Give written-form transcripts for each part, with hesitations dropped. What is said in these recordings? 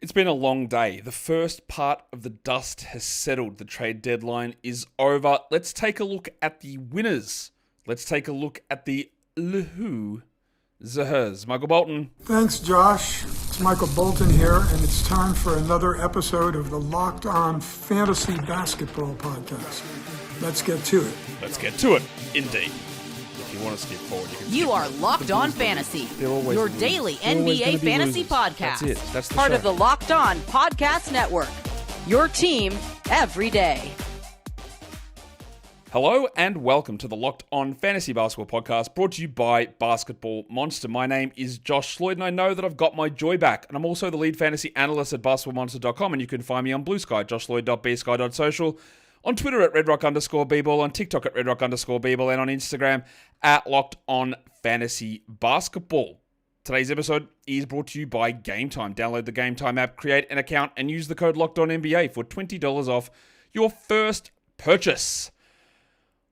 It's been a long day. The first part of the dust has settled. The trade deadline is over. Let's take a look at the winners. Let's take a look at the who's. Michael Bolton. Thanks, Josh. It's Michael Bolton here, and it's time for another episode of the Locked On Fantasy Basketball Podcast. Let's get to it. Let's get to it, indeed. If you want to skip forward, you can. You are Locked On Fantasy, your daily NBA fantasy podcast. That's it. That's the part show. of the Locked On Podcast Network. Your team every day. Hello and welcome to the Locked On Fantasy Basketball Podcast, brought to you by Basketball Monster. My name is Josh Lloyd, and I know that I've got my joy back. And I'm also the lead fantasy analyst at basketballmonster.com, and you can find me on Blue Sky, joshloyd.bsky.social, on Twitter at redrock_bball, on TikTok at redrock_bball, and on Instagram at Locked On Fantasy Basketball. Today's episode is brought to you by Game Time. Download the Game Time app, create an account, and use the code LOCKEDONNBA for $20 off your first purchase.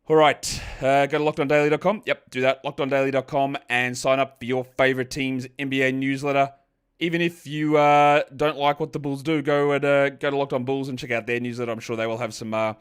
All right, go to LockedOnDaily.com. Yep, do that, LockedOnDaily.com, and sign up for your favorite team's NBA newsletter. Even if you don't like what the Bulls do, go to Locked On Bulls and check out their newsletter. I'm sure they will have some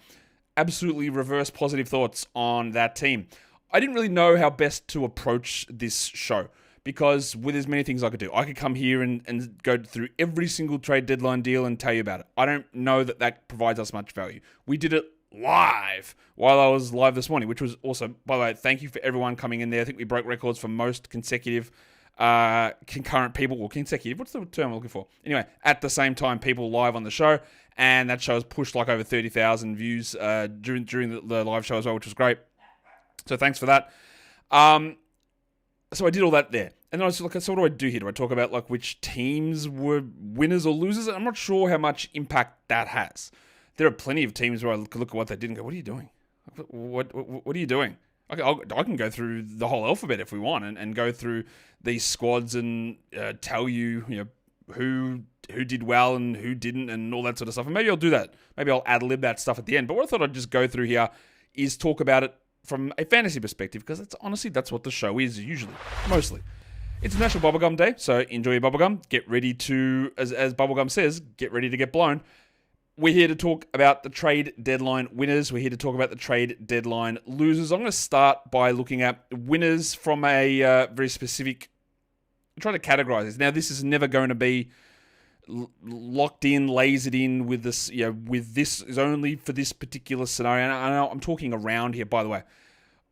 absolutely reverse positive thoughts on that team. I didn't really know how best to approach this show because with as many things I could do, I could come here and go through every single trade deadline deal and tell you about it. I don't know that provides us much value. We did it live while I was live this morning, which was awesome. By the way, thank you for everyone coming in there. I think we broke records for most consecutive concurrent people, or consecutive, what's the term I'm looking for? Anyway, at the same time, people live on the show, and that show has pushed like over 30,000 views during the live show as well, which was great. So thanks for that. So I did all that there. And then I was like, so what do I do here? Do I talk about like which teams were winners or losers? I'm not sure how much impact that has. There are plenty of teams where I look at what they did and go, what are you doing? What are you doing? I can go through the whole alphabet if we want and go through these squads and tell you, who did well and who didn't and all that sort of stuff. And maybe I'll do that. Maybe I'll ad-lib that stuff at the end. But what I thought I'd just go through here is talk about it from a fantasy perspective, because that's what the show is usually, mostly. It's National Bubblegum Day, so enjoy your bubblegum. Get ready to, as Bubblegum says, get ready to get blown. We're here to talk about the trade deadline winners. We're here to talk about the trade deadline losers. I'm going to start by looking at winners from a very specific... I'm trying to categorize this. Now, this is never going to be locked in, lasered in with this, with this is only for this particular scenario. And I know I'm talking around here, by the way.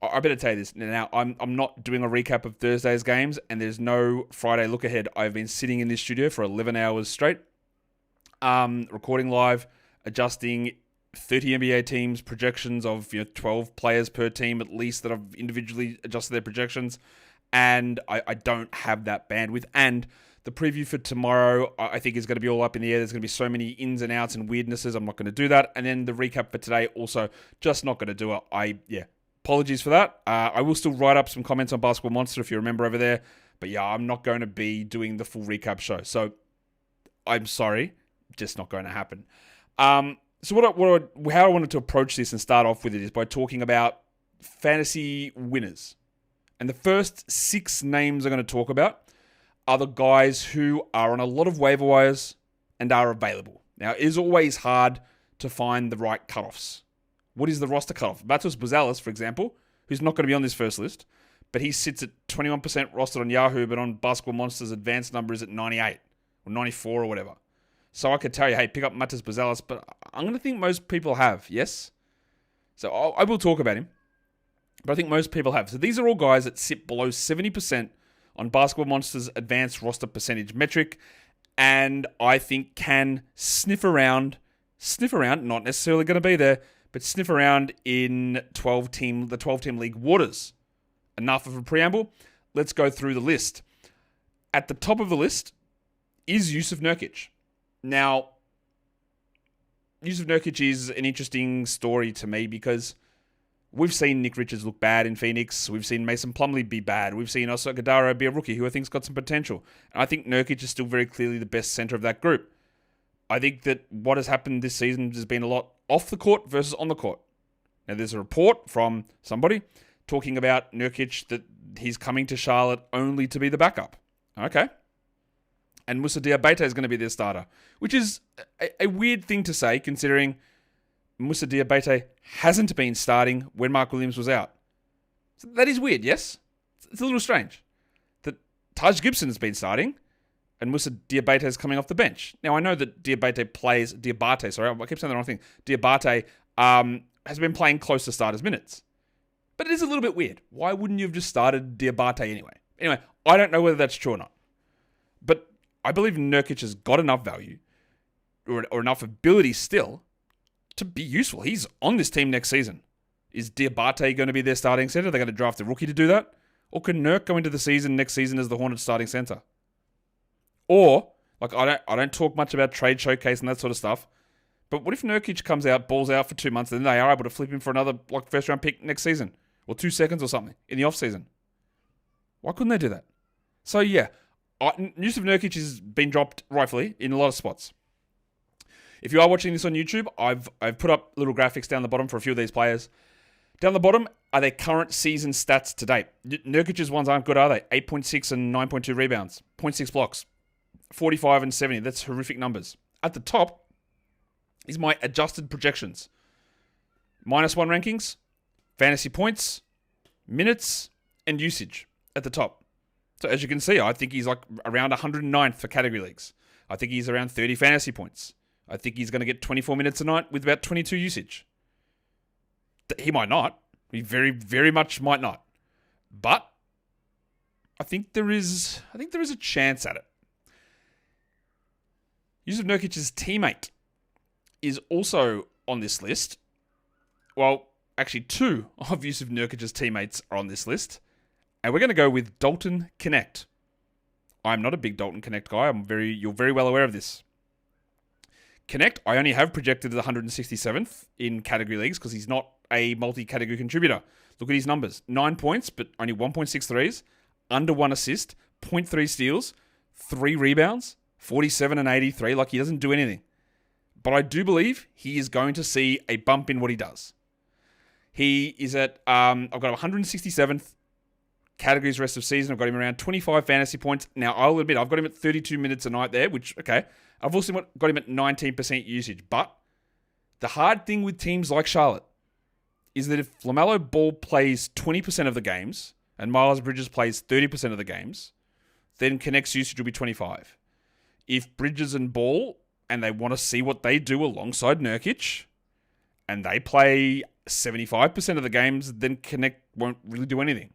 I better tell you this. Now, I'm not doing a recap of Thursday's games, and there's no Friday look ahead. I've been sitting in this studio for 11 hours straight, recording live, adjusting 30 NBA teams, projections of 12 players per team at least that I've individually adjusted their projections, and I don't have that bandwidth. And the preview for tomorrow, I think, is going to be all up in the air. There's going to be so many ins and outs and weirdnesses. I'm not going to do that. And then the recap for today, also just not going to do it. Apologies for that. I will still write up some comments on Basketball Monster if you remember over there. But yeah, I'm not going to be doing the full recap show. So I'm sorry, just not going to happen. So how I wanted to approach this and start off with it is by talking about fantasy winners. And the first 6 names I'm going to talk about are the guys who are on a lot of waiver wires and are available. Now, it is always hard to find the right cutoffs. What is the roster cutoff? Matos Buzelis, for example, who's not going to be on this first list, but he sits at 21% rostered on Yahoo, but on Basketball Monster's advanced number is at 98 or 94 or whatever. So I could tell you, hey, pick up Matos Buzelis, but I'm going to think most people have, yes? So I will talk about him, but I think most people have. So these are all guys that sit below 70% on Basketball Monster's advanced roster percentage metric, and I think can sniff around, not necessarily going to be there, but sniff around in the 12-team league waters. Enough of a preamble. Let's go through the list. At the top of the list is Jusuf Nurkic. Now, Jusuf Nurkic is an interesting story to me because we've seen Nick Richards look bad in Phoenix. We've seen Mason Plumlee be bad. We've seen Oscar Gadara be a rookie who I think's got some potential. And I think Nurkic is still very clearly the best center of that group. I think that what has happened this season has been a lot off the court versus on the court. Now, there's a report from somebody talking about Nurkic that he's coming to Charlotte only to be the backup. Okay. and Moussa Diabate is going to be their starter, which is a weird thing to say considering Moussa Diabate hasn't been starting when Mark Williams was out. So that is weird, yes? It's a little strange that Taj Gibson has been starting and Moussa Diabate is coming off the bench. Now, I know that Diabate, I keep saying the wrong thing. Diabate has been playing close to starters minutes. But it is a little bit weird. Why wouldn't you have just started Diabate anyway? Anyway, I don't know whether that's true or not. But I believe Nurkic has got enough value or enough ability still to be useful. He's on this team next season. Is Diabate going to be their starting center? They're going to draft a rookie to do that? Or can Nurk go into the season next season as the Hornets starting center? Or, like, I don't talk much about trade showcase and that sort of stuff, but what if Nurkic comes out, balls out for 2 months, and then they are able to flip him for another first round pick next season? Or 2 seconds or something in the offseason? Why couldn't they do that? So, yeah, news of Nurkic has been dropped rightfully in a lot of spots. If you are watching this on YouTube, I've put up little graphics down the bottom for a few of these players. Down the bottom are their current season stats to date. Nurkic's ones aren't good, are they? 8.6 and 9.2 rebounds, 0.6 blocks, 45 and 70. That's horrific numbers. At the top is my adjusted projections. -1 rankings, fantasy points, minutes, and usage at the top. So as you can see, I think he's like around 109th for category leagues. I think he's around 30 fantasy points. I think he's going to get 24 minutes a night with about 22 usage. He might not. He very, very much might not. But I think there is a chance at it. Yusuf Nurkic's teammate is also on this list. Well, actually 2 of Yusuf Nurkic's teammates are on this list. And we're going to go with Dalton Connect. I'm not a big Dalton Connect guy. You're very well aware of this. Connect, I only have projected as 167th in category leagues because he's not a multi-category contributor. Look at his numbers. 9 points, but only 1.6 threes, under 1 assist, 0.3 steals, 3 rebounds, 47 and 83. Like, he doesn't do anything. But I do believe he is going to see a bump in what he does. He is at, I've got 167th categories rest of season. I've got him around 25 fantasy points. Now, I'll admit, I've got him at 32 minutes a night there, which, okay. I've also got him at 19% usage. But the hard thing with teams like Charlotte is that if LaMelo Ball plays 20% of the games and Miles Bridges plays 30% of the games, then Connect's usage will be 25. If Bridges and Ball, and they want to see what they do alongside Nurkic, and they play 75% of the games, then Connect won't really do anything.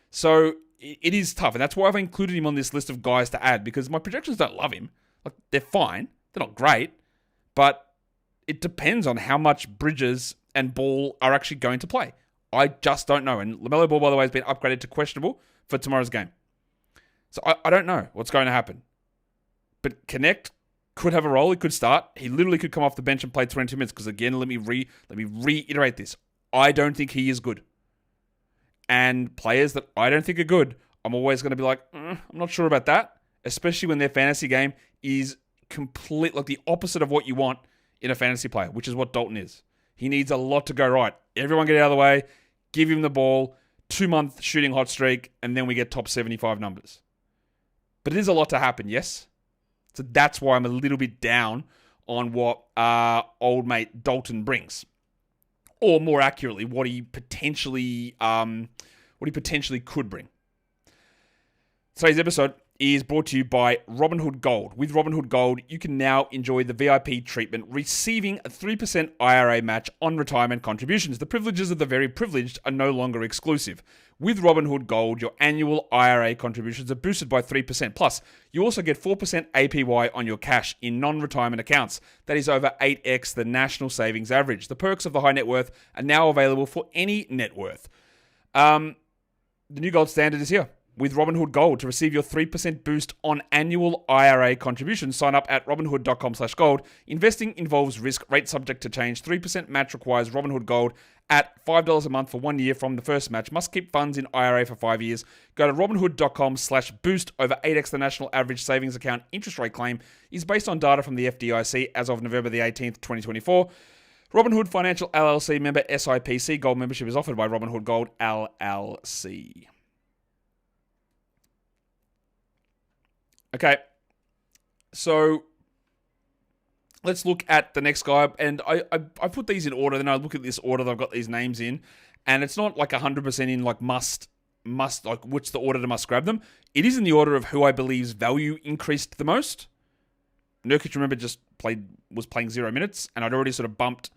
So it is tough, and that's why I've included him on this list of guys to add, because my projections don't love him. Like, they're fine. They're not great. But it depends on how much Bridges and Ball are actually going to play. I just don't know. And LaMelo Ball, by the way, has been upgraded to questionable for tomorrow's game. So I don't know what's going to happen. But Connect could have a role. He could start. He literally could come off the bench and play 22 minutes. Because again, let me reiterate this. I don't think he is good. And players that I don't think are good, I'm always going to be like, I'm not sure about that. Especially when their fantasy game is complete, like the opposite of what you want in a fantasy player, which is what Dalton is. He needs a lot to go right. Everyone get out of the way, give him the ball, 2-month shooting hot streak, and then we get top 75 numbers. But it is a lot to happen, yes? So that's why I'm a little bit down on what old mate Dalton brings. Or more accurately, what he potentially could bring. Today's episode is brought to you by Robinhood Gold. With Robinhood Gold, you can now enjoy the VIP treatment, receiving a 3% IRA match on retirement contributions. The privileges of the very privileged are no longer exclusive. With Robinhood Gold, your annual IRA contributions are boosted by 3%. Plus, you also get 4% APY on your cash in non-retirement accounts. That is over 8x the national savings average. The perks of the high net worth are now available for any net worth. The new gold standard is here. With Robinhood Gold, to receive your 3% boost on annual IRA contributions, sign up at robinhood.com/gold. Investing involves risk, rate subject to change. 3% match requires Robinhood Gold at $5 a month for 1 year from the first match. Must keep funds in IRA for 5 years. Go to robinhood.com/boost. Over 8x the national average savings account interest rate claim is based on data from the FDIC as of November the 18th, 2024. Robinhood Financial LLC member SIPC. Gold membership is offered by Robinhood Gold LLC. Okay, So let's look at the next guy. And I put these in order. Then I look at this order that I've got these names in. And it's not like 100% in like must, like what's the order to must grab them. It is in the order of who I believe's value increased the most. Nurkic, remember, was playing 0 minutes. And I'd already sort of bumped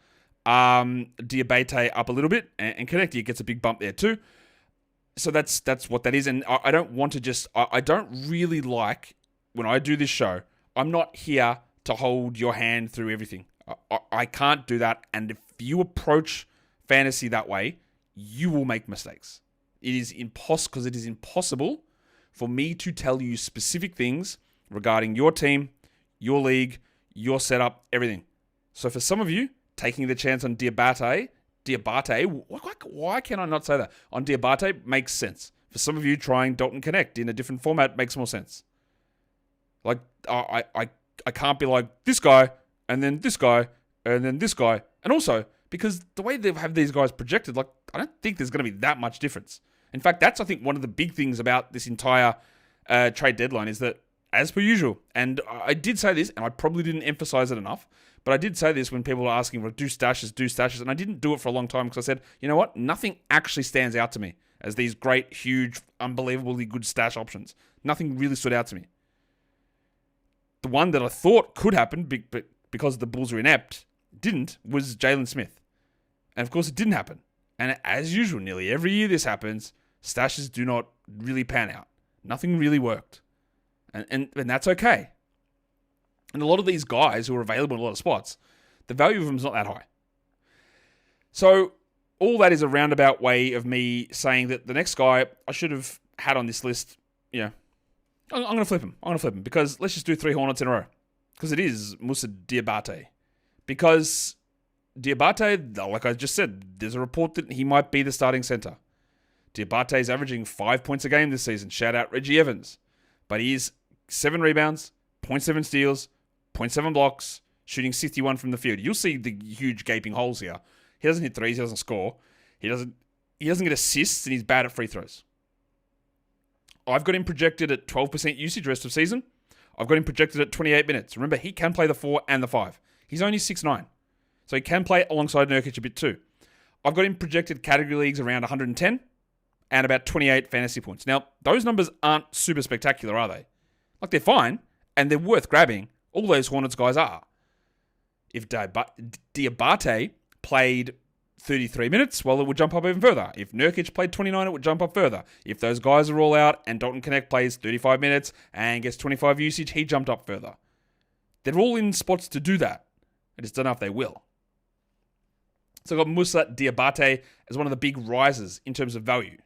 Diabate up a little bit. And Connecticut gets a big bump there too. So that's what that is. And I don't want to just... I don't really like, when I do this show, I'm not here to hold your hand through everything. I can't do that. And if you approach fantasy that way, you will make mistakes. It is impossible for me to tell you specific things regarding your team, your league, your setup, everything. So for some of you, taking the chance on Diabate, why can I not say that? On Diabate makes sense. For some of you, trying Dalton Connect in a different format makes more sense. Like, I can't be like this guy, and then this guy, and then this guy. And also, because the way they have these guys projected, like, I don't think there's going to be that much difference. In fact, that's, I think, one of the big things about this entire trade deadline is that, as per usual, and I did say this, and I probably didn't emphasize it enough, but I did say this when people were asking, well, do stashes, and I didn't do it for a long time because I said, you know what? Nothing actually stands out to me as these great, huge, unbelievably good stash options. Nothing really stood out to me. The one that I thought could happen, but because the Bulls were inept, didn't, was Jalen Smith. And of course, it didn't happen. And as usual, nearly every year this happens, stashes do not really pan out. Nothing really worked. And that's okay. And a lot of these guys who are available in a lot of spots, the value of them is not that high. So all that is a roundabout way of me saying that the next guy I should have had on this list, I'm going to flip him. Because let's just do 3 Hornets in a row. Because it is Moussa Diabate. Because Diabate, like I just said, there's a report that he might be the starting center. Diabate is averaging 5 points a game this season. Shout out Reggie Evans. But he's 7 rebounds, 0.7 steals, 0.7 blocks, shooting 61 from the field. You'll see the huge gaping holes here. He doesn't hit threes, he doesn't score. He doesn't get assists, and he's bad at free throws. I've got him projected at 12% usage rest of season. I've got him projected at 28 minutes. Remember, he can play the 4 and the 5. He's only 6'9". So he can play alongside Nurkic a bit too. I've got him projected category leagues around 110 and about 28 fantasy points. Now, those numbers aren't super spectacular, are they? Like, they're fine, and they're worth grabbing. All those Hornets guys are. If Diabate played 33 minutes, well, it would jump up even further. If Nurkic played 29, it would jump up further. If those guys are all out and Dalton Connect plays 35 minutes and gets 25 usage, he jumped up further. They're all in spots to do that. I just don't know if they will. So I've got Moussa Diabate as one of the big risers in terms of value.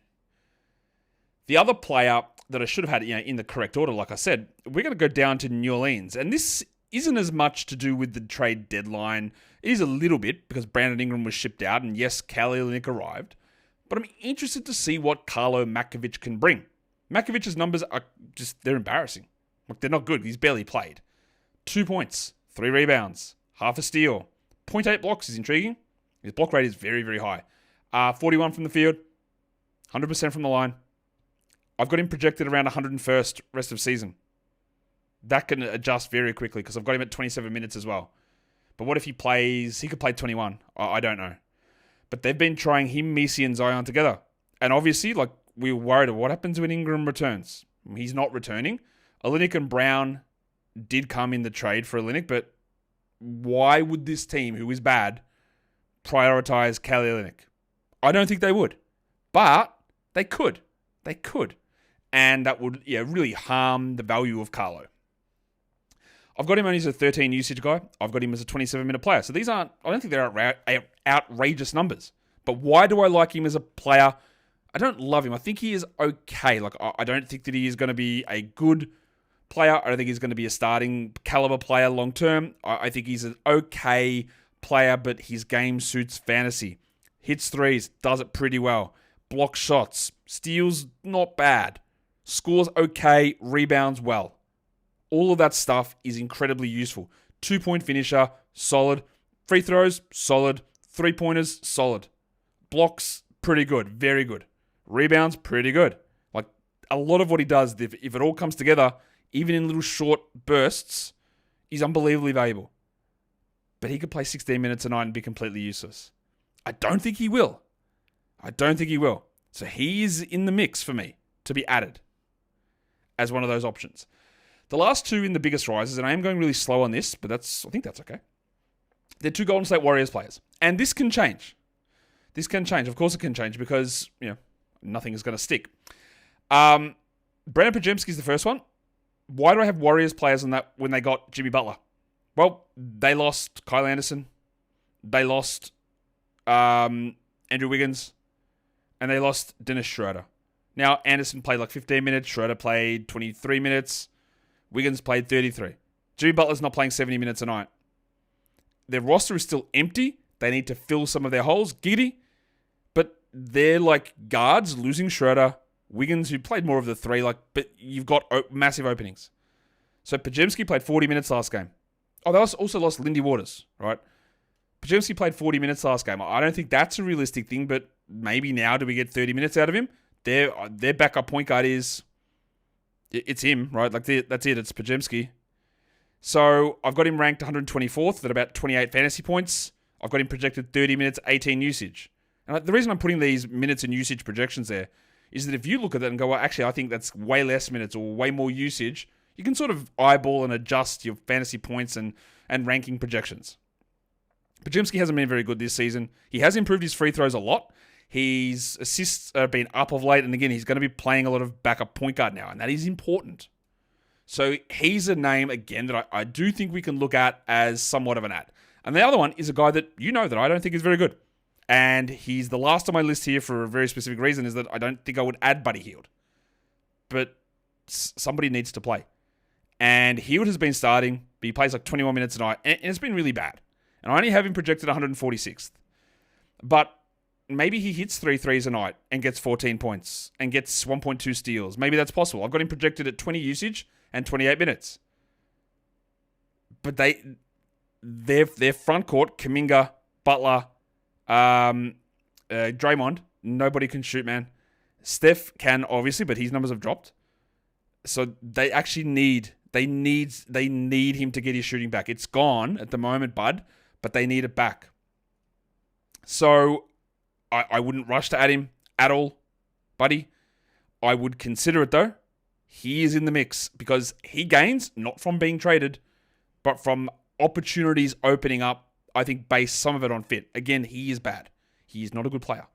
The other player that I should have had in the correct order, like I said, we're going to go down to New Orleans. And this isn't as much to do with the trade deadline. It is a little bit because Brandin Ingram was shipped out. And yes, Kelly Olynyk arrived. But I'm interested to see what Carlo Makovic can bring. Makovic's numbers are they're embarrassing. Like, they're not good. He's barely played. 2 points, 3 rebounds, half a steal. 0.8 blocks is intriguing. His block rate is very, very high. 41 from the field, 100% from the line. I've got him projected around 101st rest of season. That can adjust very quickly because I've got him at 27 minutes as well. But what if he could play 21. I don't know. But they've been trying him, Messi, and Zion together. And obviously, like, we were worried what happens when Ingram returns. He's not returning. Olynyk and Brown did come in the trade for Olynyk, but why would this team, who is bad, prioritize Kelly Olynyk? I don't think they would. But they could. They could. And that would really harm the value of Carlo. I've got him only as a 13 usage guy. I've got him as a 27-minute player. So these I don't think they're outrageous numbers. But why do I like him as a player? I don't love him. I think he is okay. Like, I don't think that he is going to be a good player. I don't think he's going to be a starting caliber player long term. I think he's an okay player, but his game suits fantasy. Hits threes, does it pretty well. Blocks shots, steals not bad. Scores okay, rebounds well. All of that stuff is incredibly useful. 2-point finisher, solid. Free throws, solid. 3-pointers, solid. Blocks, pretty good, very good. Rebounds, pretty good. Like, a lot of what he does, if it all comes together, even in little short bursts, He's unbelievably valuable. But he could play 16 minutes a night and be completely useless. I don't think he will. So he is in the mix for me to be added as one of those options. The last two in the biggest rises, and I am going really slow on this, but I think that's okay. They're two Golden State Warriors players. And this can change. Of course it can change because, nothing is going to stick. Brandin Podziemski is the first one. Why do I have Warriors players on that when they got Jimmy Butler? Well, they lost Kyle Anderson. They lost Andrew Wiggins. And they lost Dennis Schroeder. Now, Anderson played like 15 minutes. Schroeder played 23 minutes. Wiggins played 33. Jimmy Butler's not playing 70 minutes a night. Their roster is still empty. They need to fill some of their holes. Giddey. But they're like guards, losing Schroeder. Wiggins, who played more of the three. But you've got massive openings. So Podziemski played 40 minutes last game. Oh, they also lost Lindy Waters, right? Podziemski played 40 minutes last game. I don't think that's a realistic thing, but maybe now do we get 30 minutes out of him? Their backup point guard it's him, right? That's it. It's Podziemski. So I've got him ranked 124th at about 28 fantasy points. I've got him projected 30 minutes, 18 usage. And the reason I'm putting these minutes and usage projections there is that if you look at that and go, well, actually, I think that's way less minutes or way more usage, you can sort of eyeball and adjust your fantasy points and ranking projections. Podziemski hasn't been very good this season. He has improved his free throws a lot. His assists have been up of late. And again, he's going to be playing a lot of backup point guard now. And that is important. So he's a name, again, that I do think we can look at as somewhat of an ad. And the other one is a guy that that I don't think is very good. And he's the last on my list here for a very specific reason, is that I don't think I would add Buddy Hield. But somebody needs to play. And Hield has been starting, but he plays like 21 minutes a night. And it's been really bad. And I only have him projected 146th. But maybe he hits 3 threes a night and gets 14 points and gets 1.2 steals. Maybe that's possible. I've got him projected at 20 usage and 28 minutes. But their front court, Kuminga, Butler, Draymond, nobody can shoot, man. Steph can, obviously, but his numbers have dropped. So they actually need him to get his shooting back. It's gone at the moment, bud, but they need it back. So I wouldn't rush to add him at all, buddy. I would consider it, though. He is in the mix because he gains, not from being traded, but from opportunities opening up, I think, based some of it on fit. Again, he is bad. He is not a good player.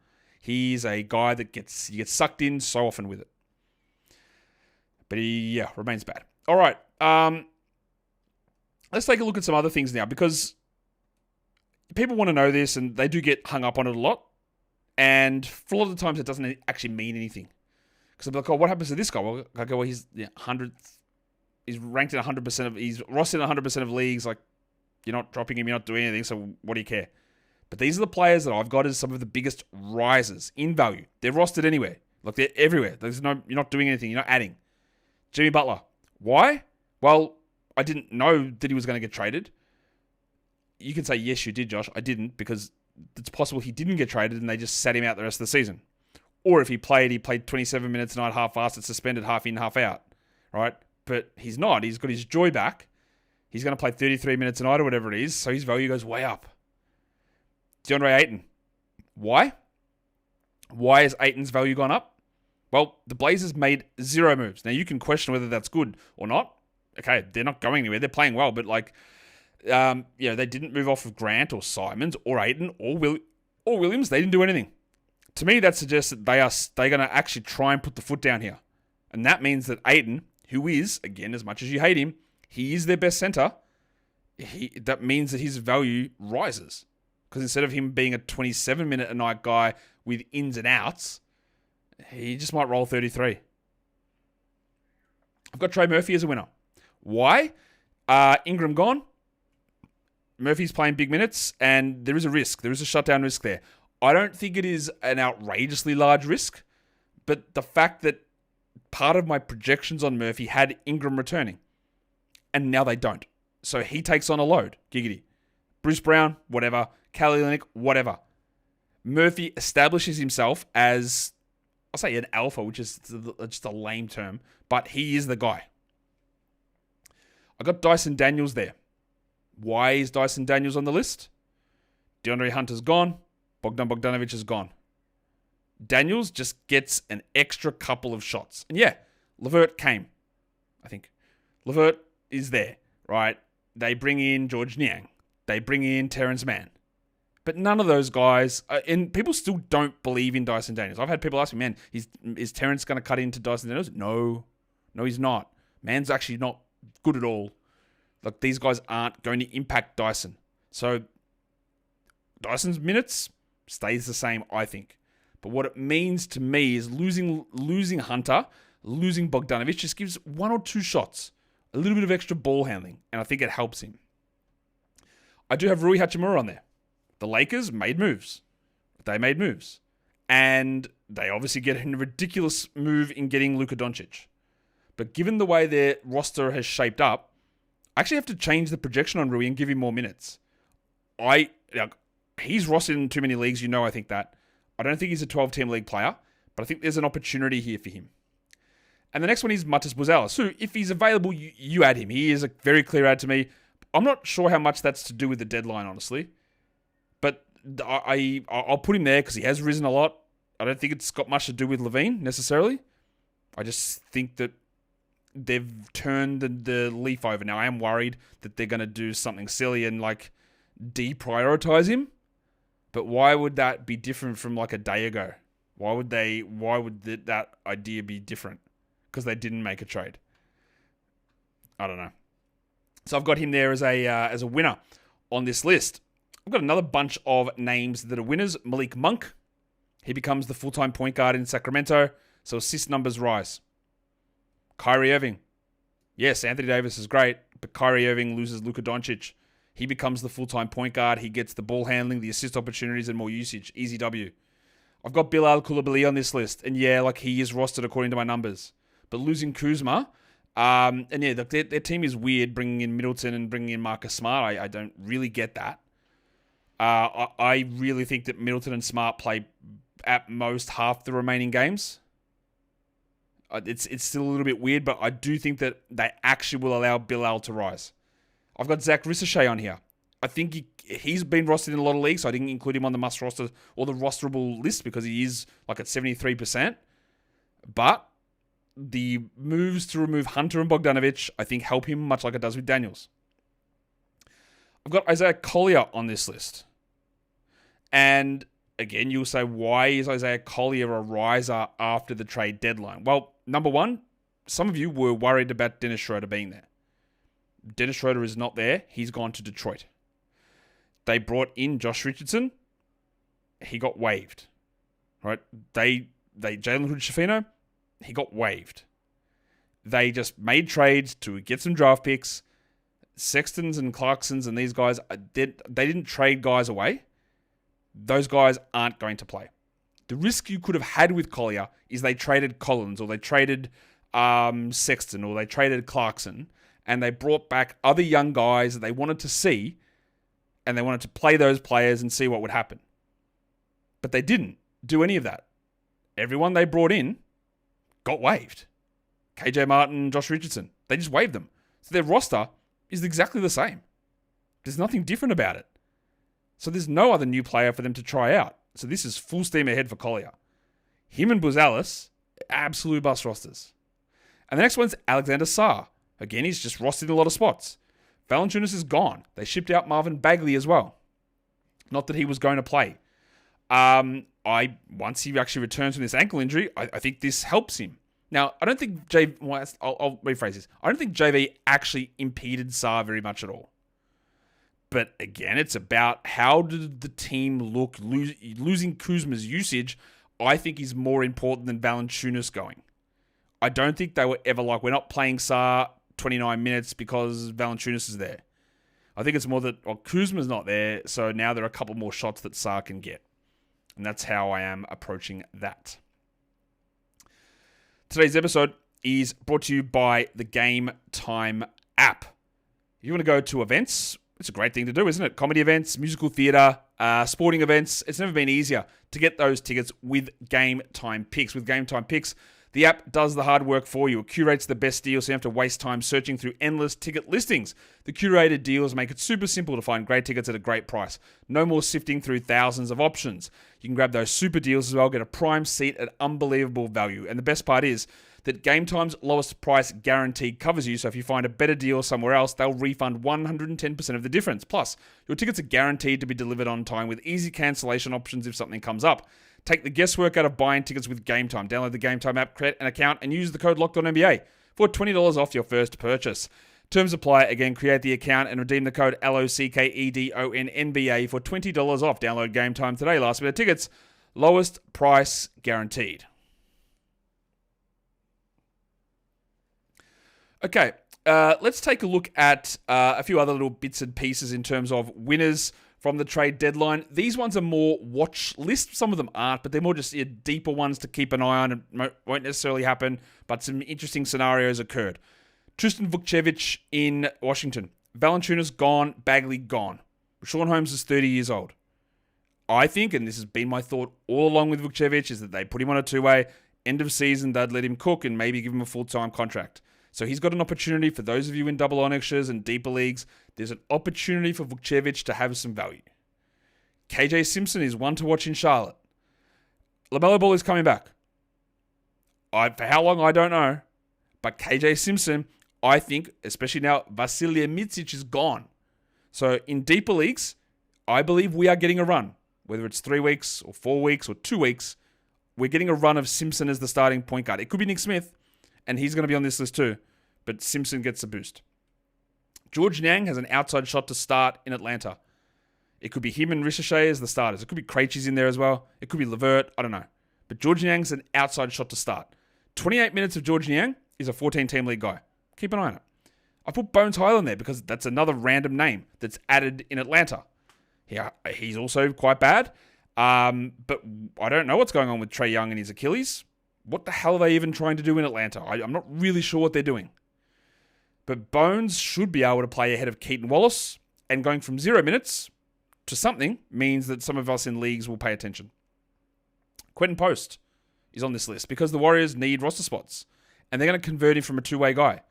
He's a guy that gets sucked in so often with it. But he remains bad. All right. Let's take a look at some other things now, because people want to know this and they do get hung up on it a lot. And for a lot of the times, it doesn't actually mean anything. Because they'll be like, oh, what happens to this guy? Well, I go, well, he's 100th. He's ranked in 100% of, he's rostered in 100% of leagues. Like, you're not dropping him, you're not doing anything. So what do you care? But these are the players that I've got as some of the biggest rises in value. They're rostered anywhere. Like, they're everywhere. You're not doing anything. You're not adding. Jimmy Butler. Why? Well, I didn't know that he was going to get traded. You can say, yes, you did, Josh. I didn't, because it's possible he didn't get traded and they just sat him out the rest of the season. Or if he played 27 minutes a night, half fasted, suspended, half in, half out. Right? But he's not. He's got his joy back. He's going to play 33 minutes a night or whatever it is, so his value goes way up. Deandre Ayton. Why? Why has Ayton's value gone up? Well, the Blazers made 0 moves. Now, you can question whether that's good or not. Okay, they're not going anywhere. They're playing well, but they didn't move off of Grant or Simons or Ayton or Williams. They didn't do anything. To me, that suggests that they're going to actually try and put the foot down here. And that means that Ayton, who is, again, as much as you hate him, he is their best center. That means that his value rises. Because instead of him being a 27-minute-a-night guy with ins and outs, he just might roll 33. I've got Trey Murphy as a winner. Why? Ingram gone. Murphy's playing big minutes, and there is a risk. There is a shutdown risk there. I don't think it is an outrageously large risk, but the fact that part of my projections on Murphy had Ingram returning, and now they don't. So he takes on a load. Giggity. Bruce Brown, whatever. Kelly Olynyk, whatever. Murphy establishes himself as, I'll say an alpha, which is just a lame term, but he is the guy. I got Dyson Daniels there. Why is Dyson Daniels on the list? DeAndre Hunter's gone. Bogdan Bogdanovic is gone. Daniels just gets an extra couple of shots. And yeah, LeVert came, I think. LeVert is there, right? They bring in George Niang. They bring in Terrence Mann. But none of those guys, and people still don't believe in Dyson Daniels. I've had people ask me, man, is Terrence going to cut into Dyson Daniels? No, he's not. Man's actually not good at all. Like, these guys aren't going to impact Dyson. So Dyson's minutes stays the same, I think. But what it means to me is losing Hunter, losing Bogdanovic just gives 1 or 2 shots, a little bit of extra ball handling, and I think it helps him. I do have Rui Hachimura on there. The Lakers made moves. They made moves. And they obviously get a ridiculous move in getting Luka Doncic. But given the way their roster has shaped up, I actually have to change the projection on Rui and give him more minutes. He's rostered in too many leagues, I think that. I don't think he's a 12-team league player, but I think there's an opportunity here for him. And the next one is Matas Buzelis, who, if he's available, you add him. He is a very clear add to me. I'm not sure how much that's to do with the deadline, honestly. But I'll put him there because he has risen a lot. I don't think it's got much to do with Levine, necessarily. I just think that they've turned the leaf over. Now, I am worried that they're going to do something silly and, deprioritize him. But why would that be different from, a day ago? Why would that idea be different? Because they didn't make a trade. I don't know. So I've got him there as a winner on this list. I've got another bunch of names that are winners. Malik Monk. He becomes the full-time point guard in Sacramento, so assist numbers rise. Kyrie Irving. Yes, Anthony Davis is great, but Kyrie Irving loses Luka Doncic. He becomes the full-time point guard. He gets the ball handling, the assist opportunities, and more usage. Easy W. I've got Bilal Coulibaly on this list, and yeah, he is rostered according to my numbers. But losing Kuzma, their team is weird, bringing in Middleton and bringing in Marcus Smart. I don't really get that. I really think that Middleton and Smart play at most half the remaining games. It's still a little bit weird, but I do think that they actually will allow Bilal to rise. I've got Zach Ricochet on here. I think he's been rostered in a lot of leagues, so I didn't include him on the must roster or the rosterable list because he is at 73%. But the moves to remove Hunter and Bogdanovic, I think, help him much like it does with Daniels. I've got Isaiah Collier on this list. And again, you'll say, why is Isaiah Collier a riser after the trade deadline? Well, number one, some of you were worried about Dennis Schroeder being there. Dennis Schroeder is not there. He's gone to Detroit. They brought in Josh Richardson. He got waived. Right? Jalen Hood-Schifino, he got waived. They just made trades to get some draft picks. Sextons and Clarksons and these guys, they didn't trade guys away. Those guys aren't going to play. The risk you could have had with Collier is they traded Collins or they traded Sexton or they traded Clarkson and they brought back other young guys that they wanted to see and they wanted to play those players and see what would happen. But they didn't do any of that. Everyone they brought in got waived. KJ Martin, Josh Richardson, they just waived them. So their roster is exactly the same. There's nothing different about it. So there's no other new player for them to try out. So this is full steam ahead for Collier. Him and Buzelis, absolute bust rosters. And the next one's Alexander Sarr. Again, he's just rostered in a lot of spots. Valanciunas is gone. They shipped out Marvin Bagley as well. Not that he was going to play. Once he actually returns from this ankle injury, I think this helps him. Now, I don't think I'll rephrase this. I don't think JV actually impeded Sarr very much at all. But again, it's about how did the team look. Losing Kuzma's usage, I think, is more important than Valanciunas going. I don't think they were ever we're not playing Sarr 29 minutes because Valanciunas is there. I think it's more that Kuzma's not there, so now there are a couple more shots that Sarr can get. And that's how I am approaching that. Today's episode is brought to you by the Game Time app. If you want to go to events, it's a great thing to do, isn't it? Comedy events, musical theatre, sporting events. It's never been easier to get those tickets with Game Time Picks. With Game Time Picks, The app does the hard work for you. It curates the best deals so you don't have to waste time searching through endless ticket listings. The curated deals make it super simple to find great tickets at a great price. No more sifting through thousands of options. You can grab those super deals as well, get a prime seat at unbelievable value. And the best part is that Game Time's lowest price guarantee covers you, so if you find a better deal somewhere else, they'll refund 110% of the difference. Plus, your tickets are guaranteed to be delivered on time with easy cancellation options if something comes up. Take the guesswork out of buying tickets with Game Time. Download the Game Time app, create an account, and use the code LOCKEDONNBA for $20 off your first purchase. Terms apply. Again, create the account and redeem the code LOCKEDONNBA for $20 off. Download Game Time today. Last minute tickets. Lowest price guaranteed. Okay, let's take a look at a few other little bits and pieces in terms of winners from the trade deadline. These ones are more watch list. Some of them aren't, but they're more just deeper ones to keep an eye on. It won't necessarily happen, but some interesting scenarios occurred. Tristan Vukcevic in Washington. Valanciunas gone. Bagley gone. Sean Holmes is 30 years old. I think, and this has been my thought all along with Vukcevic, is that they put him on a two-way. End of season, they'd let him cook and maybe give him a full-time contract. So he's got an opportunity for those of you in double onyxes and deeper leagues. There's an opportunity for Vukcevic to have some value. KJ Simpson is one to watch in Charlotte. LaMelo Ball is coming back. For how long, I don't know. But KJ Simpson, I think, especially now, Vasilije Micic is gone. So in deeper leagues, I believe we are getting a run. Whether it's 3 weeks or 4 weeks or 2 weeks, we're getting a run of Simpson as the starting point guard. It could be Nick Smith, and he's going to be on this list too. But Simpson gets a boost. George Niang has an outside shot to start in Atlanta. It could be him and Ricochet as the starters. It could be Krejci's in there as well. It could be LeVert. I don't know. But George Niang's an outside shot to start. 28 minutes of George Niang is a 14-team league guy. Keep an eye on it. I put Bones Highland there because that's another random name that's added in Atlanta. Yeah, he's also quite bad. But I don't know what's going on with Trae Young and his Achilles. What the hell are they even trying to do in Atlanta? I'm not really sure what they're doing. But Bones should be able to play ahead of Keaton Wallace, and going from 0 minutes to something means that some of us in leagues will pay attention. Quentin Post is on this list because the Warriors need roster spots, and they're going to convert him from a two-way guy.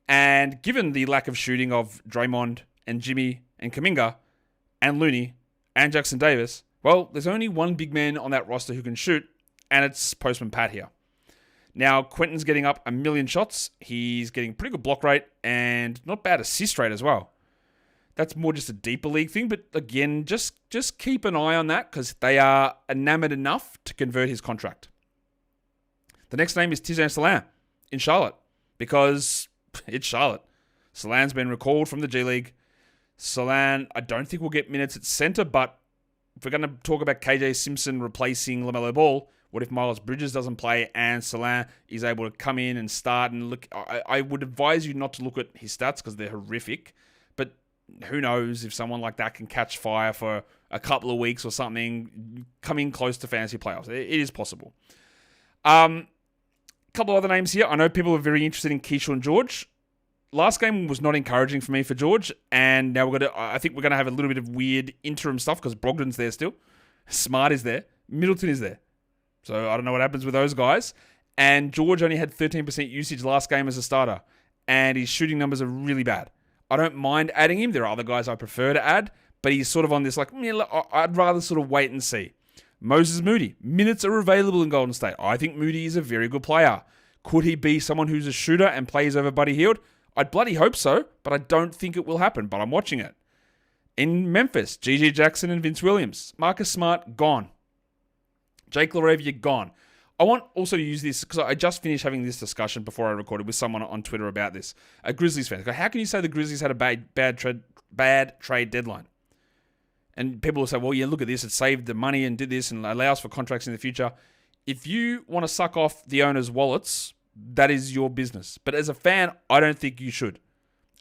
And given the lack of shooting of Draymond and Jimmy and Kuminga and Looney and Jackson Davis, well, there's only one big man on that roster who can shoot, and it's Postman Pat here. Now, Quentin's getting up 1 million shots. He's getting pretty good block rate and not bad assist rate as well. That's more just a deeper league thing, but again, just keep an eye on that because they are enamored enough to convert his contract. The next name is Tijan Salan in Charlotte because it's Charlotte. Salan's been recalled from the G League. Salan, I don't think will get minutes at center, but if we're going to talk about KJ Simpson replacing LaMelo Ball, what if Miles Bridges doesn't play and Salan is able to come in and start and look? I would advise you not to look at his stats because they're horrific, but who knows if someone like that can catch fire for a couple of weeks or something, coming close to fantasy playoffs. It is possible. A couple of other names here. I know people are very interested in Keyshawn George. Last game was not encouraging for me for George, and now I think we're going to have a little bit of weird interim stuff because Brogdon's there still. Smart is there. Middleton is there. So I don't know what happens with those guys. And George only had 13% usage last game as a starter, and his shooting numbers are really bad. I don't mind adding him. There are other guys I prefer to add, but he's sort of on this like, I'd rather sort of wait and see. Moses Moody. Minutes are available in Golden State. I think Moody is a very good player. Could he be someone who's a shooter and plays over Buddy Hield? I'd bloody hope so, but I don't think it will happen, but I'm watching it. In Memphis, G.G. Jackson and Vince Williams. Marcus Smart, gone. Jake LaRavia, gone. I want also to use this because I just finished having this discussion before I recorded with someone on Twitter about this. A Grizzlies fan. How can you say the Grizzlies had a bad trade deadline? And people will say, well, yeah, look at this. It saved the money and did this and allows for contracts in the future. If you want to suck off the owners' wallets, that is your business. But as a fan, I don't think you should.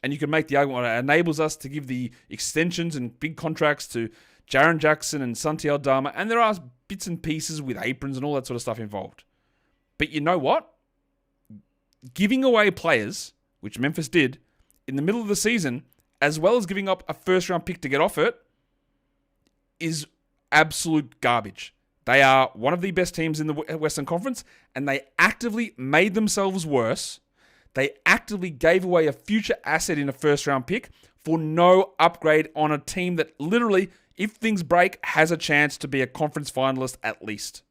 And you can make the argument it enables us to give the extensions and big contracts to Jaren Jackson and Santi Aldama. And there are bits and pieces with aprons and all that sort of stuff involved. But you know what? Giving away players, which Memphis did, in the middle of the season, as well as giving up a first-round pick to get off it, is absolute garbage. They are one of the best teams in the Western Conference, and they actively made themselves worse. They actively gave away a future asset in a first-round pick for no upgrade on a team that literally, if things break, has a chance to be a conference finalist at least.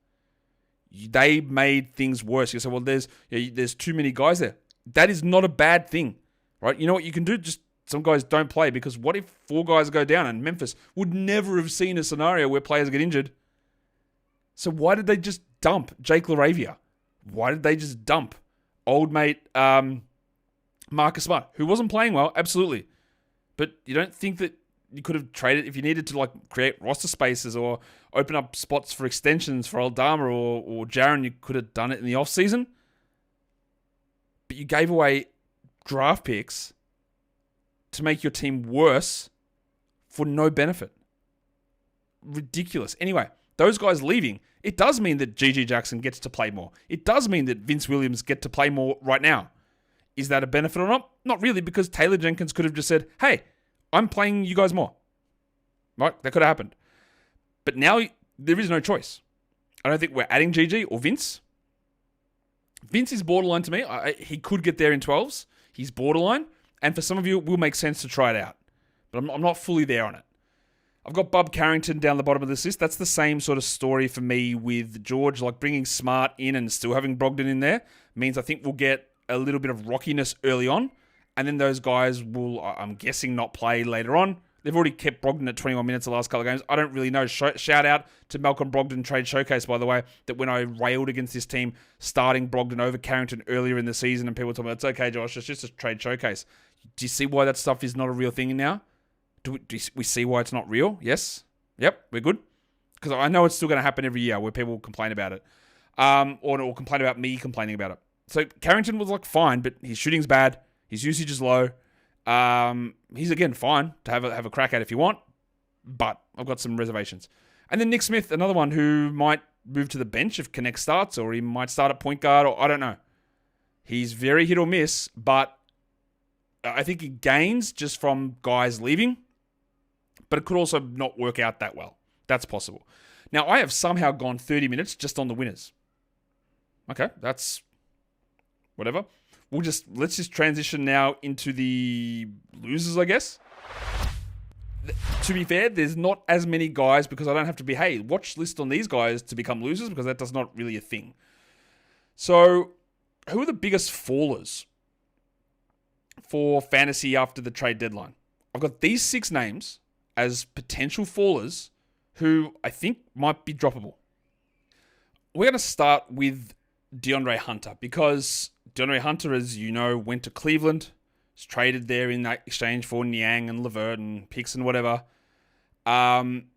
They made things worse. You say, well, there's too many guys there. That is not a bad thing, right? You know what you can do? Just some guys don't play, because what if 4 guys go down, and Memphis would never have seen a scenario where players get injured. So why did they just dump Jake LaRavia? Why did they just dump old mate Marcus Smart, who wasn't playing well? Absolutely. But you don't think that you could have traded, if you needed to like create roster spaces or open up spots for extensions for Aldama or Jaren, you could have done it in the offseason? But you gave away draft picks to make your team worse for no benefit. Ridiculous. Anyway, those guys leaving, it does mean that GG Jackson gets to play more. It does mean that Vince Williams get to play more right now. Is that a benefit or not? Not really, because Taylor Jenkins could have just said, hey, I'm playing you guys more. Right? That could have happened. But now there is no choice. I don't think we're adding GG or Vince. Vince is borderline to me. He could get there in 12s. He's borderline. And for some of you, it will make sense to try it out. But I'm not fully there on it. I've got Bub Carrington down the bottom of this list. That's the same sort of story for me with George. Like bringing Smart in and still having Brogdon in there means I think we'll get a little bit of rockiness early on. And then those guys will, I'm guessing, not play later on. They've already kept Brogdon at 21 minutes the last couple of games. I don't really know. Shout out to Malcolm Brogdon Trade Showcase, by the way, that when I railed against this team, starting Brogdon over Carrington earlier in the season, and people told me, it's okay, Josh, it's just a trade showcase. Do you see why that stuff is not a real thing now? Do we see why it's not real? Yes? Yep, we're good. Because I know it's still going to happen every year where people complain about it. Or complain about me complaining about it. So Carrington was like fine, but his shooting's bad. His usage is low. He's again fine to have a crack at if you want, but I've got some reservations. And then Nick Smith, another one who might move to the bench if Connect starts, or he might start at point guard, or I don't know. He's very hit or miss, but I think he gains just from guys leaving, but it could also not work out that well. That's possible. Now, I have somehow gone 30 minutes just on the winners. Okay, that's whatever. Let's just transition now into the losers, I guess. To be fair, there's not as many guys because I don't have to be, hey, watch list on these guys to become losers, because that's not really a thing. So, who are the biggest fallers for fantasy after the trade deadline? I've got these 6 names as potential fallers who I think might be droppable. We're going to start with Deandre Hunter, because Deandre Hunter, as you know, went to Cleveland. Was traded there in that exchange for Niang and LeVert and picks and whatever. Same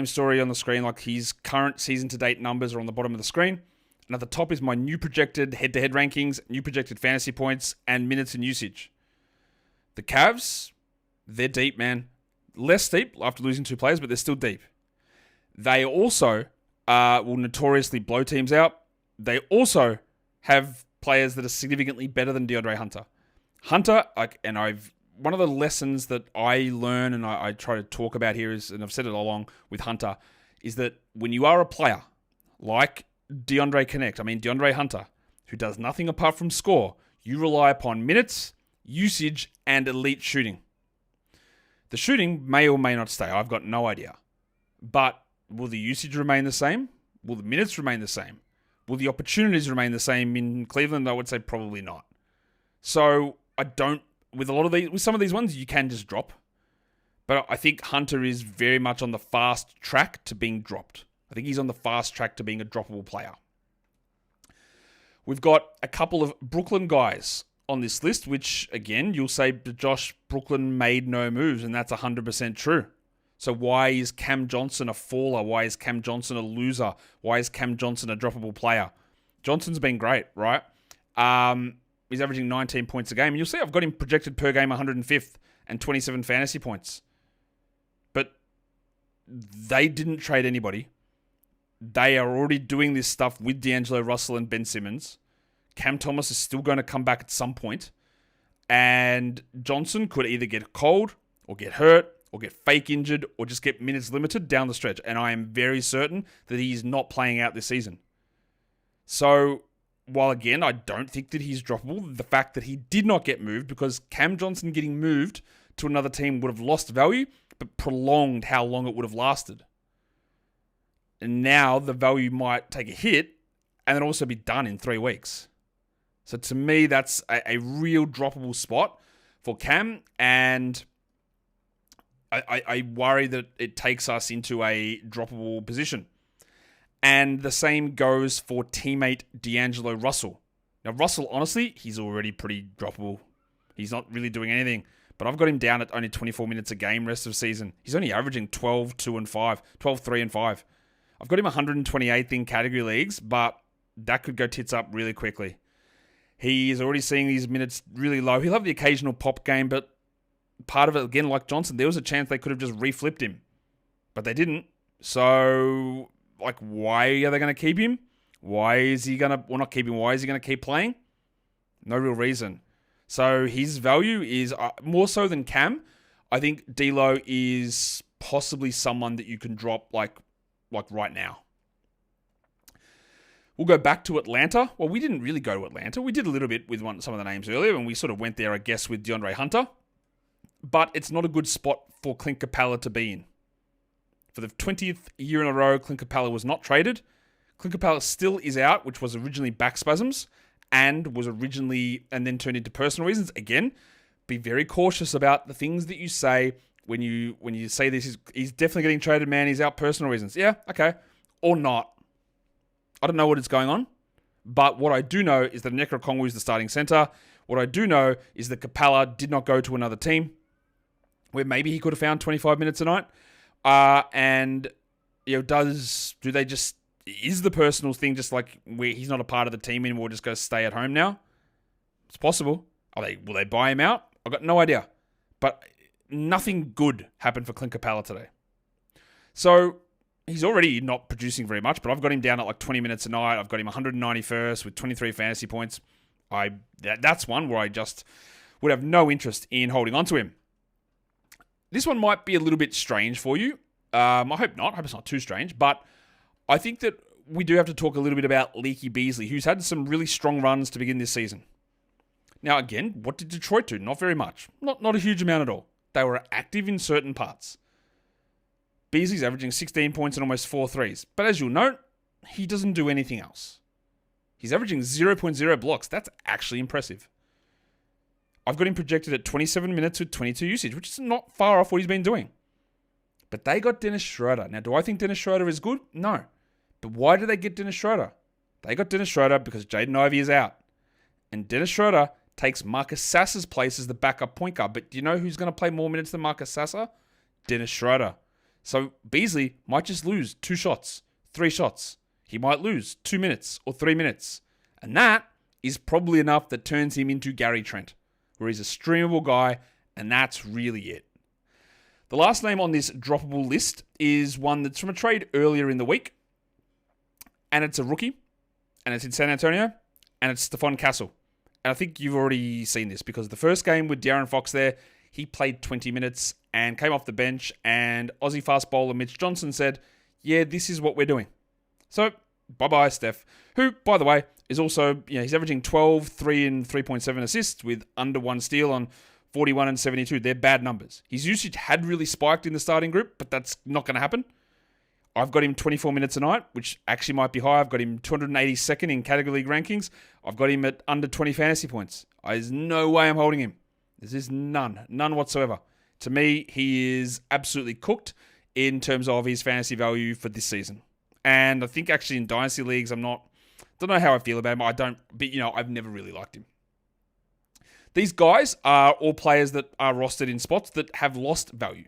story on the screen. Like his current season-to-date numbers are on the bottom of the screen. And at the top is my new projected head-to-head rankings, new projected fantasy points, and minutes and usage. The Cavs, they're deep, man. Less deep after losing 2 players, but they're still deep. They also will notoriously blow teams out. They also have players that are significantly better than DeAndre Hunter. One of the lessons that I learn and I try to talk about here is, and I've said it along with Hunter, is that when you are a player like DeAndre Hunter, who does nothing apart from score, you rely upon minutes, usage, and elite shooting. The shooting may or may not stay. I've got no idea. But will the usage remain the same? Will the minutes remain the same? Will the opportunities remain the same in Cleveland? I would say probably not. So with some of these ones, you can just drop. But I think Hunter is very much on the fast track to being dropped. I think he's on the fast track to being a droppable player. We've got a couple of Brooklyn guys on this list, which, again, you'll say, Josh, Brooklyn made no moves, and that's 100% true. So why is Cam Johnson a faller? Why is Cam Johnson a loser? Why is Cam Johnson a droppable player? Johnson's been great, right? He's averaging 19 points a game. And you'll see I've got him projected per game 105th and 27 fantasy points. But they didn't trade anybody. They are already doing this stuff with D'Angelo Russell and Ben Simmons. Cam Thomas is still going to come back at some point. And Johnson could either get cold or get hurt or get fake injured or just get minutes limited down the stretch. And I am very certain that he's not playing out this season. So, while again, I don't think that he's droppable, the fact that he did not get moved, because Cam Johnson getting moved to another team would have lost value, but prolonged how long it would have lasted. And now the value might take a hit and then also be done in 3 weeks. So to me, that's a real droppable spot for Cam, and I worry that it takes us into a droppable position. And the same goes for teammate D'Angelo Russell. Now, Russell, honestly, he's already pretty droppable. He's not really doing anything. But I've got him down at only 24 minutes a game rest of the season. He's only averaging 12, 2, and 5. 12, 3, and 5. I've got him 128th in category leagues, but that could go tits up really quickly. He is already seeing these minutes really low. He'll have the occasional pop game, but part of it, again, like Johnson, there was a chance they could have just reflipped him. But they didn't. So, like, why are they going to keep him? Why is he going to... Well, not keep him. Why is he going to keep playing? No real reason. So his value is more so than Cam. I think D'Lo is possibly someone that you can drop like right now. We'll go back to Atlanta. Well, we didn't really go to Atlanta. We did a little bit with some of the names earlier, and we sort of went there, I guess, with DeAndre Hunter. But it's not a good spot for Clint Capella to be in. For the 20th year in a row, Clint Capella was not traded. Clint Capella still is out, which was originally back spasms, and then turned into personal reasons. Again, be very cautious about the things that you say when you say this. He's definitely getting traded, man. He's out personal reasons. Yeah, okay. Or not. I don't know what is going on. But what I do know is that Onyeka Okongwu is the starting center. What I do know is that Capella did not go to another team where maybe he could have found 25 minutes a night. And, is the personal thing just like where he's not a part of the team and we'll just go stay at home now? It's possible. Will they buy him out? I've got no idea. But nothing good happened for Clint Capella today. So he's already not producing very much, but I've got him down at like 20 minutes a night. I've got him 191st with 23 fantasy points. That's one where I just would have no interest in holding on to him. This one might be a little bit strange for you. I hope not. I hope it's not too strange, but I think that we do have to talk a little bit about Leaky Beasley, who's had some really strong runs to begin this season. Now, again, what did Detroit do? Not very much. Not a huge amount at all. They were active in certain parts. Beasley's averaging 16 points and almost 4 threes. But as you'll note, he doesn't do anything else. He's averaging 0.0 blocks. That's actually impressive. I've got him projected at 27 minutes with 22 usage, which is not far off what he's been doing. But they got Dennis Schroeder. Now, do I think Dennis Schroeder is good? No. But why did they get Dennis Schroeder? They got Dennis Schroeder because Jaden Ivey is out. And Dennis Schroeder takes Marcus Sasser's place as the backup point guard. But do you know who's going to play more minutes than Marcus Sasser? Dennis Schroeder. So Beasley might just lose 2 shots, 3 shots. He might lose 2 minutes or 3 minutes. And that is probably enough that turns him into Gary Trent, where he's a streamable guy, and that's really it. The last name on this droppable list is one that's from a trade earlier in the week. And it's a rookie. And it's in San Antonio. And it's Stephon Castle. And I think you've already seen this because the first game with De'Aaron Fox there, he played 20 minutes and came off the bench. And Aussie fast bowler Mitch Johnson said, yeah, this is what we're doing. So, bye-bye, Steph. Who, by the way, is also, he's averaging 12, 3 and 3.7 assists with under 1 steal on 41 and 72. They're bad numbers. His usage had really spiked in the starting group, but that's not going to happen. I've got him 24 minutes a night, which actually might be high. I've got him 282nd in category league rankings. I've got him at under 20 fantasy points. There's no way I'm holding him. There's none whatsoever. To me, he is absolutely cooked in terms of his fantasy value for this season. And I think actually in dynasty leagues, don't know how I feel about him. I've never really liked him. These guys are all players that are rostered in spots that have lost value.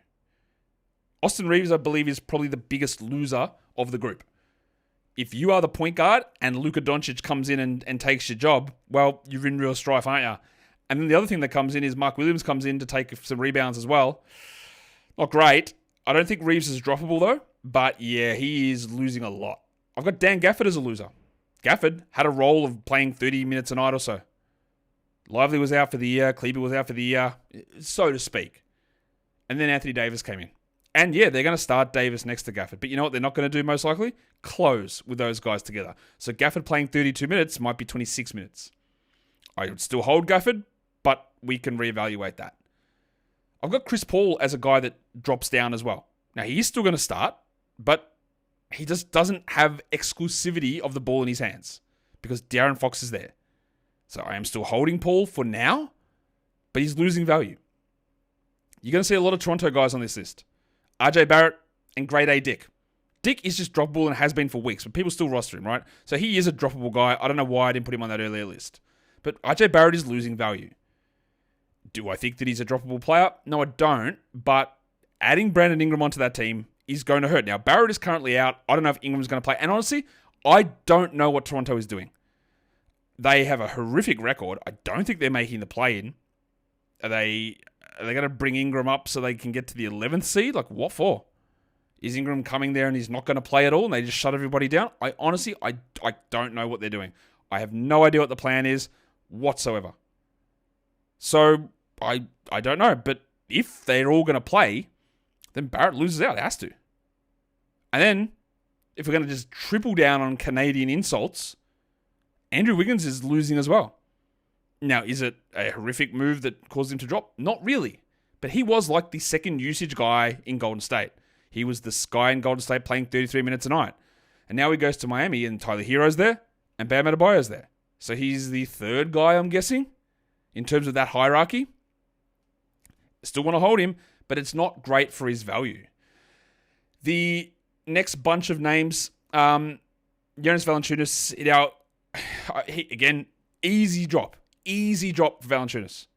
Austin Reeves, I believe, is probably the biggest loser of the group. If you are the point guard and Luka Doncic comes in and takes your job, well, you're in real strife, aren't you? And then the other thing that comes in is Mark Williams comes in to take some rebounds as well. Not great. I don't think Reeves is droppable, though. But, yeah, he is losing a lot. I've got Dan Gafford as a loser. Gafford had a role of playing 30 minutes a night or so. Lively was out for the year. Kleber was out for the year, so to speak. And then Anthony Davis came in. And yeah, they're going to start Davis next to Gafford. But you know what they're not going to do most likely? Close with those guys together. So Gafford playing 32 minutes might be 26 minutes. I would still hold Gafford, but we can reevaluate that. I've got Chris Paul as a guy that drops down as well. Now, he is still going to start, but he just doesn't have exclusivity of the ball in his hands because De'Aaron Fox is there. So I am still holding Paul for now, but he's losing value. You're going to see a lot of Toronto guys on this list. RJ Barrett and grade A Dick. Dick is just droppable and has been for weeks, but people still roster him, right? So he is a droppable guy. I don't know why I didn't put him on that earlier list. But RJ Barrett is losing value. Do I think that he's a droppable player? No, I don't. But adding Brandon Ingram onto that team is going to hurt. Now, Barrett is currently out. I don't know if Ingram's going to play. And honestly, I don't know what Toronto is doing. They have a horrific record. I don't think they're making the play-in. Are they going to bring Ingram up so they can get to the 11th seed? Like, what for? Is Ingram coming there and he's not going to play at all and they just shut everybody down? I honestly don't know what they're doing. I have no idea what the plan is whatsoever. So, I don't know. But if they're all going to play, then Barrett loses out. It has to. And then, if we're going to just triple down on Canadian insults, Andrew Wiggins is losing as well. Now, is it a horrific move that caused him to drop? Not really. But he was like the second usage guy in Golden State. He was the guy in Golden State playing 33 minutes a night. And now he goes to Miami and Tyler Hero's there and Bam Adebayo's there. So he's the third guy, I'm guessing, in terms of that hierarchy. Still want to hold him, but it's not great for his value. The next bunch of names, Jonas Valanciunas, again, easy drop. Easy drop for Valanciunas.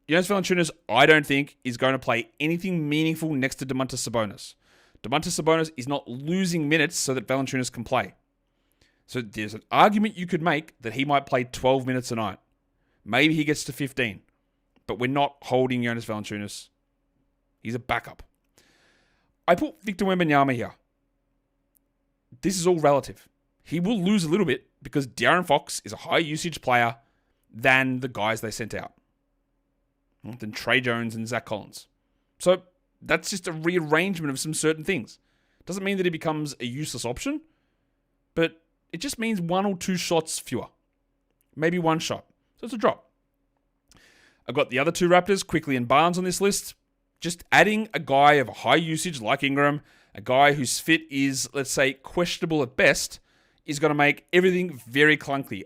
Jonas Valanciunas, I don't think, is going to play anything meaningful next to Domantas Sabonis. Domantas Sabonis is not losing minutes so that Valanciunas can play. So there's an argument you could make that he might play 12 minutes a night. Maybe he gets to 15. But we're not holding Jonas Valanciunas. He's a backup. I put Victor Wembanyama here. This is all relative. He will lose a little bit because De'Aaron Fox is a high usage player than the guys they sent out. Than Trey Jones and Zach Collins. So that's just a rearrangement of some certain things. Doesn't mean that he becomes a useless option, but it just means 1 or 2 shots fewer. Maybe 1 shot. So it's a drop. I've got the other 2 Raptors, Quickly and Barnes on this list. Just adding a guy of high usage like Ingram, a guy whose fit is, let's say, questionable at best, is going to make everything very clunky.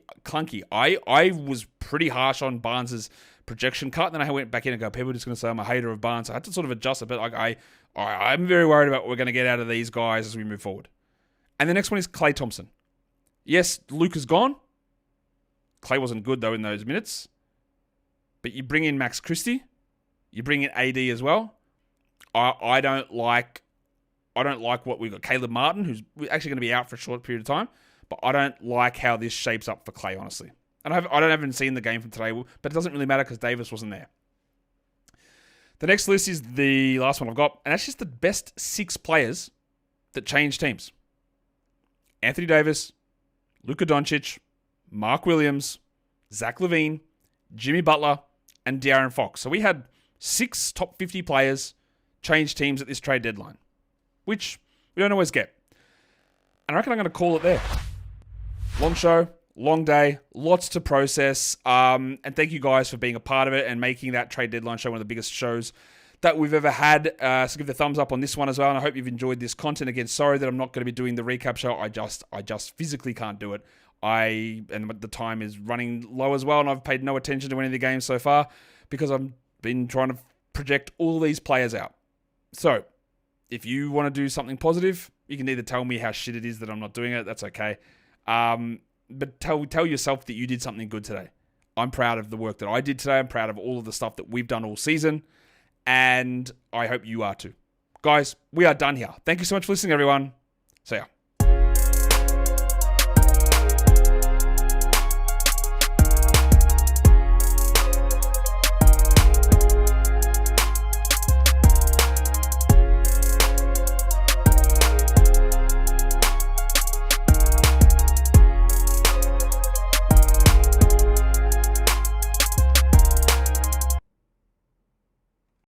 I was pretty harsh on Barnes's projection cut. Then I went back in and go, people are just going to say I'm a hater of Barnes. So I had to sort of adjust it, but I'm very worried about what we're going to get out of these guys as we move forward. And the next one is Klay Thompson. Yes, Luka's gone. Klay wasn't good, though, in those minutes. But you bring in Max Christie. You bring in AD as well. I don't like what we've got. Caleb Martin, who's actually going to be out for a short period of time. But I don't like how this shapes up for Klay, honestly. And I haven't seen the game from today, but it doesn't really matter because Davis wasn't there. The next list is the last one I've got, and that's just the best 6 players that change teams. Anthony Davis, Luka Doncic, Mark Williams, Zach LaVine, Jimmy Butler, and De'Aaron Fox. So we had 6 top 50 players change teams at this trade deadline, which we don't always get. And I reckon I'm going to call it there. Long show. Long day, lots to process, and thank you guys for being a part of it and making that trade deadline show one of the biggest shows that we've ever had. So give the thumbs up on this one as well, and I hope you've enjoyed this content. Again, sorry that I'm not going to be doing the recap show. I just physically can't do it. And the time is running low as well, and I've paid no attention to any of the games so far because I've been trying to project all these players out. So if you want to do something positive, you can either tell me how shit it is that I'm not doing it. That's okay. But tell yourself that you did something good today. I'm proud of the work that I did today. I'm proud of all of the stuff that we've done all season. And I hope you are too. Guys, we are done here. Thank you so much for listening, everyone. See ya.